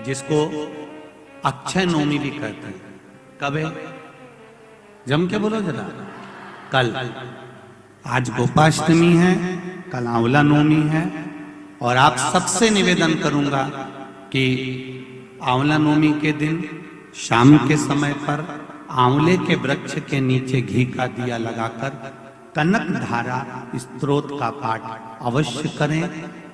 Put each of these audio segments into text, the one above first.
जिसको अक्षय नवमी भी कहते हैं। कब है? जम के बोलो जरा। कल। आज गोपाष्टमी है, कल आंवला नवमी है। और आप सबसे निवेदन करूंगा कि आंवला नवमी के दिन शाम के समय पर आंवले के वृक्ष के नीचे घी का दिया लगाकर कनक धारा स्तोत्र का पाठ अवश्य करें।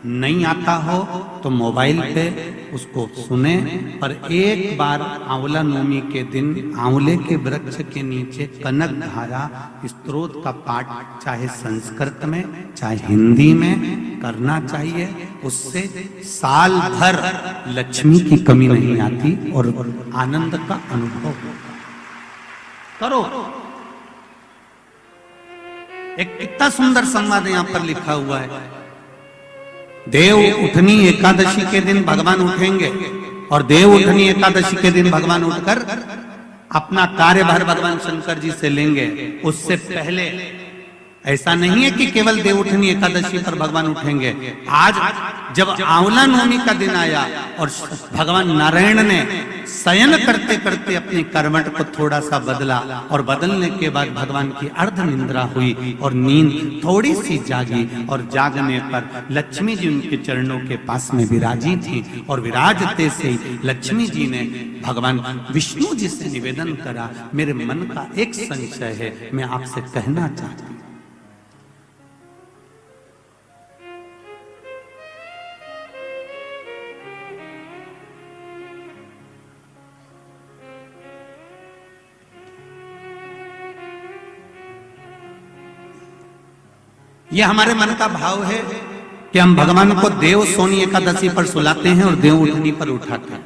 नहीं आता हो तो मोबाइल पे उसको सुने। पर एक बार आंवला नवमी के दिन आंवले के वृक्ष के नीचे कनक धारा स्तोत्र का पाठ चाहे संस्कृत में चाहे हिंदी में करना चाहिए। उससे साल भर लक्ष्मी की कमी नहीं आती और आनंद का अनुभव करो। एक कितना सुंदर संवाद यहां पर लिखा हुआ है। देव उठनी एकादशी के दिन भगवान उठेंगे और देव उठनी एकादशी के दिन भगवान उठकर अपना कार्यभार भगवान शंकर जी से लेंगे। उससे पहले ऐसा नहीं है कि केवल देव उठनी एकादशी पर भगवान उठेंगे। आज जब आंवला नवमी का दिन आया और भगवान नारायण ने शयन करते करते अपनी करवट को थोड़ा सा बदला और बदलने के बाद भगवान की अर्ध निंद्रा हुई और नींद थोड़ी सी जागी और जागने पर लक्ष्मी जी उनके चरणों के पास में विराजी थी। और विराजते से ही लक्ष्मी जी ने भगवान विष्णु जी से निवेदन करा, मेरे मन का एक संशय है, मैं आपसे कहना चाहती हूं। ये हमारे मन का भाव है कि हम भगवान को देव सोनी एकादशी पर सुलाते हैं और देव उठनी पर उठाते हैं।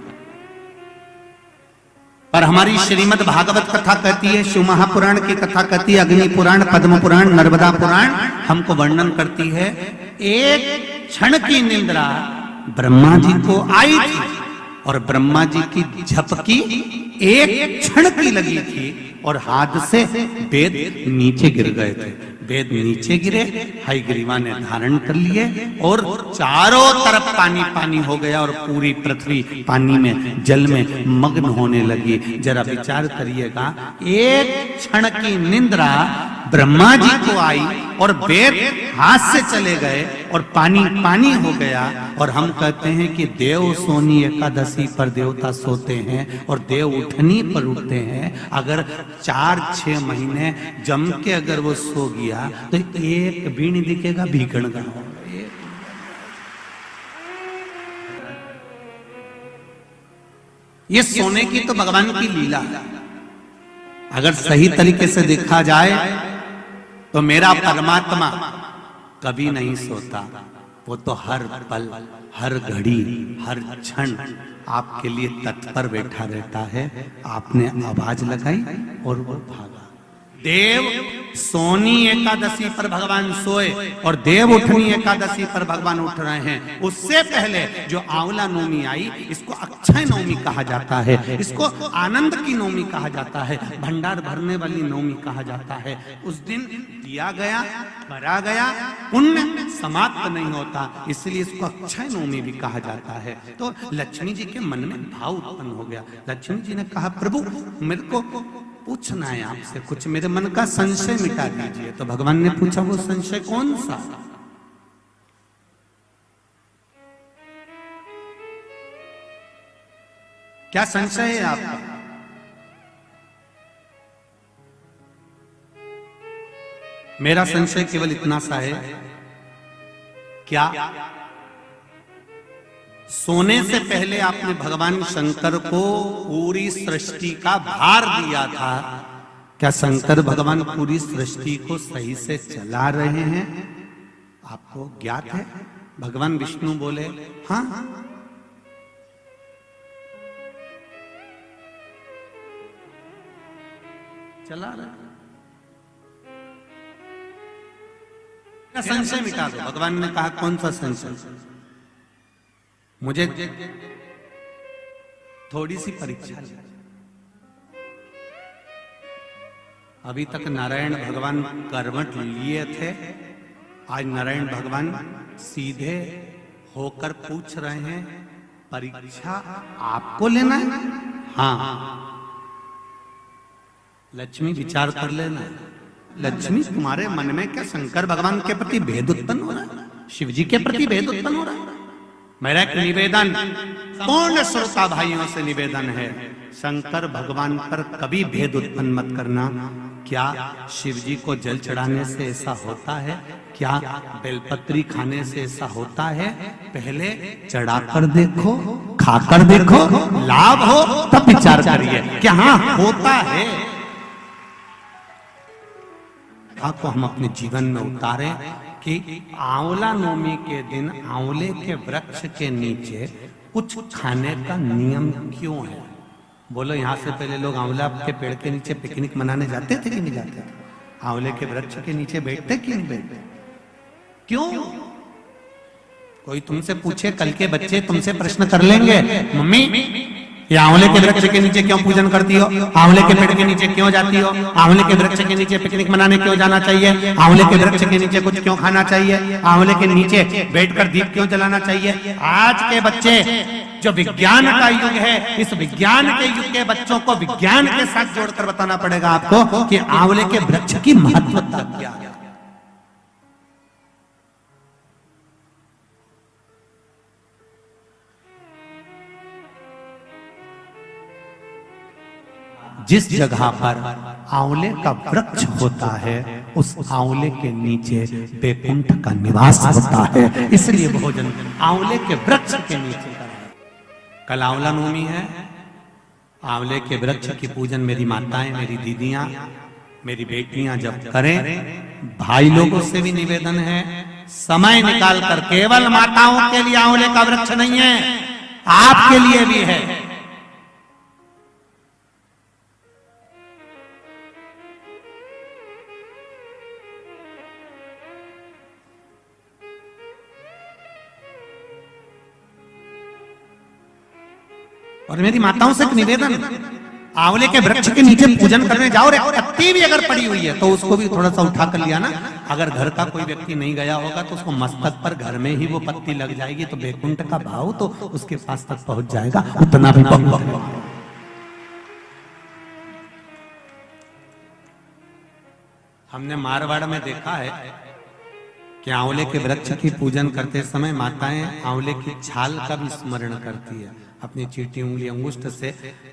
पर हमारी श्रीमद् भागवत कथा कहती है, शिव महापुराण की कथा कहती है, अग्नि पुराण, पद्म पुराण, नर्मदा पुराण हमको वर्णन करती है। एक क्षण की निंद्रा ब्रह्मा जी को आई थी और ब्रह्मा जी की झपकी एक क्षण की लगी थी और हाथ से वेद नीचे गिर गए थे। वेद नीचे गिरे, हयग्रीवा ने धारण कर लिए और चारों तरफ पानी पानी हो गया और पूरी पृथ्वी पानी में जल में मग्न होने लगी। जरा विचार करिएगा, एक क्षण की निंद्रा ब्रह्मा जी को आई और वेद हाथ से चले गए और पानी पानी हो गया। और हम कहते हैं कि देव सोनी एकादशी पर देवता सोते हैं और देव उठनी पर उठते हैं। अगर 4-6 महीने जम के अगर वो सो गया तो एक भी नहीं दिखेगा भीखण का। ये सोने की तो भगवान की लीला है। अगर सही तरीके से देखा जाए तो मेरा परमात्मा कभी नहीं सोता। वो तो हर पल, हर घड़ी, हर क्षण आपके लिए तत्पर बैठा रहता है। आपने आवाज लगाई और वो भागा। देव सोनी एकादशी पर भगवान सोए और देव उठनी एकादशी पर भगवान उठ रहे हैं। उससे पहले जो आंवला नवमी आई, इसको अक्षय नवमी कहा जाता है, इसको आनंद की नवमी कहा जाता है, भंडार भरने वाली नवमी कहा जाता है। उस दिन दिया गया, भरा गया, पुण्य समाप्त नहीं होता, इसलिए इसको अक्षय नवमी भी कहा जाता है। तो लक्ष्मी जी के मन में भाव उत्पन्न हो गया। लक्ष्मी जी ने कहा, प्रभु मेरे को पूछना है आपसे कुछ, मेरे मन का संशय मिटा दीजिए। तो भगवान ने पूछा, वो संशय कौन सा? क्या संशय है आपका? मेरा संशय केवल इतना सा है, क्या सोने से पहले आपने भगवान शंकर को पूरी सृष्टि का भार दिया था? क्या शंकर भगवान पूरी सृष्टि को सही से चला रहे हैं? आपको ज्ञात है? भगवान विष्णु बोले, हाँ चला रहा। संशय मिटा दो। भगवान ने कहा, कौन सा संशय? मुझे थोड़ी सी परीक्षा है। अभी तक नारायण भगवान करवट लिए थे, आज नारायण भगवान सीधे होकर पूछ रहे हैं, परीक्षा आपको लेना है? हाँ, लक्ष्मी विचार कर लेना। लक्ष्मी तुम्हारे मन में क्या शंकर भगवान के प्रति भेद उत्पन्न हो रहा है? शिव जी के प्रति भेद उत्पन्न हो रहा है? मेरा एक निवेदन पूर्ण श्रोता भाइयों से निवेदन है, शंकर भगवान पर कभी भेद उत्पन्न मत करना। क्या शिव जी को जल चढ़ाने से ऐसा होता है? क्या बेलपत्री खाने से ऐसा होता है? पहले चढ़ाकर देखो, खाकर देखो, लाभ हो तब विचार करिए क्या हाँ होता है। को हम अपने जीवन में उतारें कि आंवला नवमी के दिन आंवले के वृक्ष के नीचे कुछ खाने का नियम क्यों है? बोलो, यहाँ से पहले लोग आंवला के पेड़ के नीचे पिकनिक मनाने जाते थे कि नहीं जाते थे? आंवले के वृक्ष के नीचे बैठते कि नहीं बैठते? क्यों? कोई तुमसे पूछे, कल के बच्चे तुमसे प्रश्न कर लेंगे, मम्मी ये आंवले के वृक्ष के नीचे क्यों पूजन करती हो? आंवले के पेड़ के नीचे क्यों जाती हो? आंवले के वृक्ष के नीचे पिकनिक मनाने क्यों जाना चाहिए? आंवले के वृक्ष के नीचे कुछ क्यों खाना चाहिए? आंवले के नीचे बैठकर दीप क्यों जलाना चाहिए? आज के बच्चे, जो विज्ञान का युग है, इस विज्ञान के युग के बच्चों को विज्ञान के साथ जोड़कर बताना पड़ेगा आपको कि आंवले के वृक्ष की महत्वता क्या है। जिस जगह पर आंवले का वृक्ष होता है उस आंवले के नीचे बैकुंठ का निवास होता है, इसलिए भोजन आंवले के वृक्ष के नीचे करें। कल आंवला नवमी है, आंवले के वृक्ष की पूजन मेरी माताएं, मेरी दीदियां, मेरी बेटियां जब करें, भाई लोगों से भी निवेदन है, समय निकाल कर, केवल माताओं के लिए आंवले का वृक्ष नहीं है, आपके लिए भी है। और मेरी माताओं से एक निवेदन, आंवले के वृक्ष के नीचे पूजन करने जाओ, रे पत्ती भी अगर पड़ी हुई है तो उसको भी थोड़ा सा उठा कर लिया ना। अगर घर का कोई व्यक्ति नहीं गया होगा तो उसको मस्तक पर घर में ही वो पत्ती लग जाएगी, तो बैकुंठ का भाव तो उसके पास तक पहुंच जाएगा, उतना भी बहुत। हमने मारवाड़ में देखा है कि आंवले के वृक्ष की पूजन करते समय माताएं आंवले की छाल का भी स्मरण करती है। अपनी चीटी उंगली अंगुष्ठ से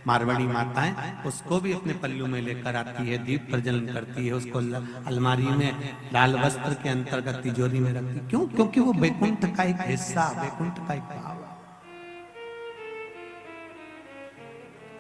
मारवाड़ी माताएं उसको भी अपने पल्लू में लेकर आती है, दीप प्रज्वलन करती है, उसको अलमारी में लाल वस्त्र के अंतर्गत तिजोरी में रखती है। क्यों? क्योंकि वो बैकुंठ का एक हिस्सा, बैकुंठ का एक भाव।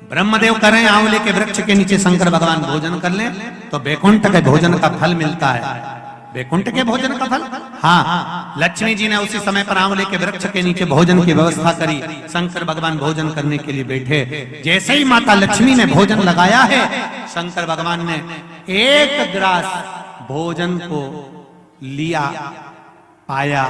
ब्रह्मदेव करें आंवले के वृक्ष के नीचे शंकर भगवान भोजन कर लें तो बैकुंठ के भोजन का फल मिलता है। बैकुंठ के भोजन का फल, हाँ, लक्ष्मी जी ने उसी समय पर आंवले के वृक्ष के नीचे भोजन की व्यवस्था करी। शंकर भगवान भोजन करने के लिए बैठे, जैसे ही माता लक्ष्मी ने भोजन लगाया है, शंकर भगवान ने एक ग्रास भोजन को लिया, पाया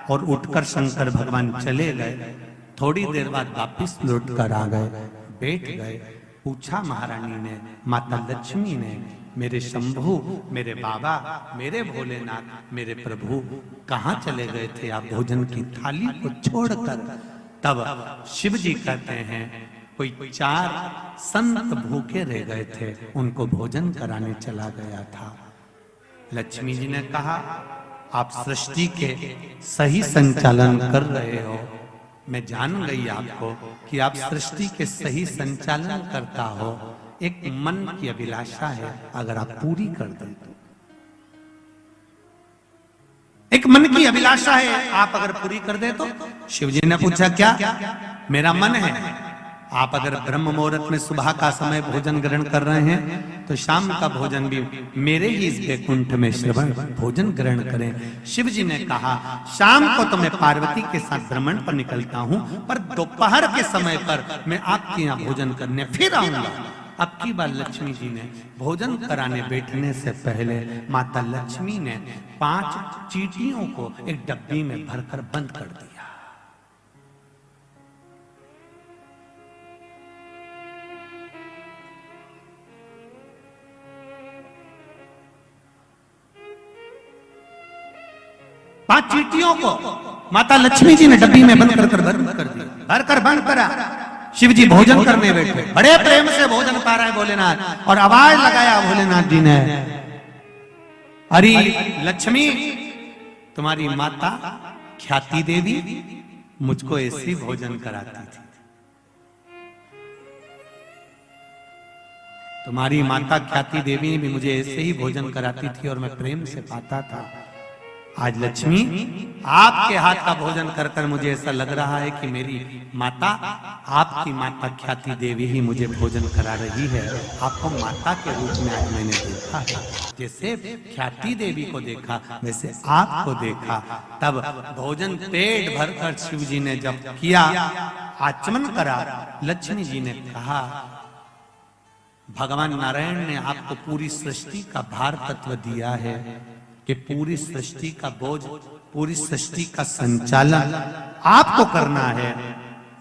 और उठकर शंकर भगवान चले गए। थोड़ी देर बाद वापिस लौट कर आ गए, बैठ गए। पूछा महारानी ने, माता लक्ष्मी ने, मेरे शंभु, मेरे बाबा, मेरे भोलेनाथ, मेरे प्रभु कहाँ चले गए थे आप भोजन की थाली को छोड़कर? तब शिव जी कहते हैं, कोई 4 संत भूखे रह गए थे, उनको भोजन कराने चला गया था। लक्ष्मी जी ने कहा, आप सृष्टि के सही संचालन कर रहे हो, मैं जान गई आपको कि आप सृष्टि के सही संचालन करता हो। एक मन की अभिलाषा है, अगर आप पूरी कर दें तो, एक मन की अभिलाषा है, आप अगर पूरी कर दे तो। शिव जी ने पूछा, क्या? मेरा मन है, आप अगर ब्रह्म मुहूर्त में सुबह का समय भोजन ग्रहण कर रहे हैं तो शाम का भोजन भी मेरे ही इस बैकुंठ में श्रवण भोजन ग्रहण करें। शिव जी ने कहा, शाम को तो मैं पार्वती के साथ भ्रमण पर निकलता हूं, पर दोपहर के समय पर मैं आपके यहाँ भोजन करने फिर आऊंगा। अब की बार लक्ष्मी जी ने भोजन कराने बैठने से पहले माता लक्ष्मी ने 5 चींटियों को एक डब्बी में भरकर बंद कर दिया। पांच चींटियों को माता लक्ष्मी जी ने डब्बी में बंद कर दिया। भर कर बंद करा। शिव जी भोजन करने बैठे, बड़े प्रेम से भोजन पा रहे हैं भोलेनाथ, और आवाज लगाया भोलेनाथ जी ने, अरे लक्ष्मी, तुम्हारी माता ख्याति देवी मुझको ऐसे ही भोजन कराती थी। तुम्हारी माता ख्याति देवी भी मुझे ऐसे ही भोजन कराती थी और मैं प्रेम से पाता था। आज लक्ष्मी, आपके हाथ का भोजन कर कर मुझे ऐसा लग रहा है कि मेरी माता, आपकी माता ख्याति देवी ही मुझे भोजन करा रही है। आपको माता के रूप में आज मैंने देखा है। जैसे ख्याति देवी को देखा वैसे आपको देखा। तब भोजन पेट भरकर शिव जी ने जब किया, आचमन करा, लक्ष्मी जी ने कहा, भगवान नारायण ने आपको पूरी सृष्टि का भार तत्व दिया है कि पूरी सृष्टि का बोझ, पूरी सृष्टि का संचालन आपको करना है।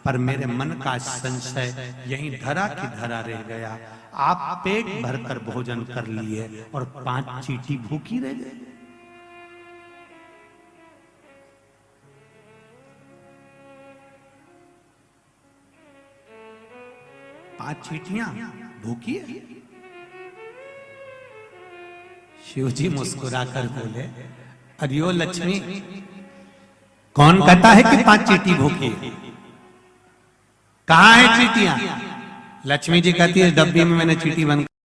पर मेरे मन का संशय यहीं धरा की धरा रह गया। आप पेट भरकर भोजन कर लिए और 5 चींटी भूखी रह गई। पांच चींटियां भूखी है। शिव जी मुस्कुराकर बोले, अरियो लक्ष्मी, कौन कहता है कि 5 चींटी भूखी है? कहां है चींटियां? लक्ष्मी जी कहती है, डब्बी में मैंने चींटी बंद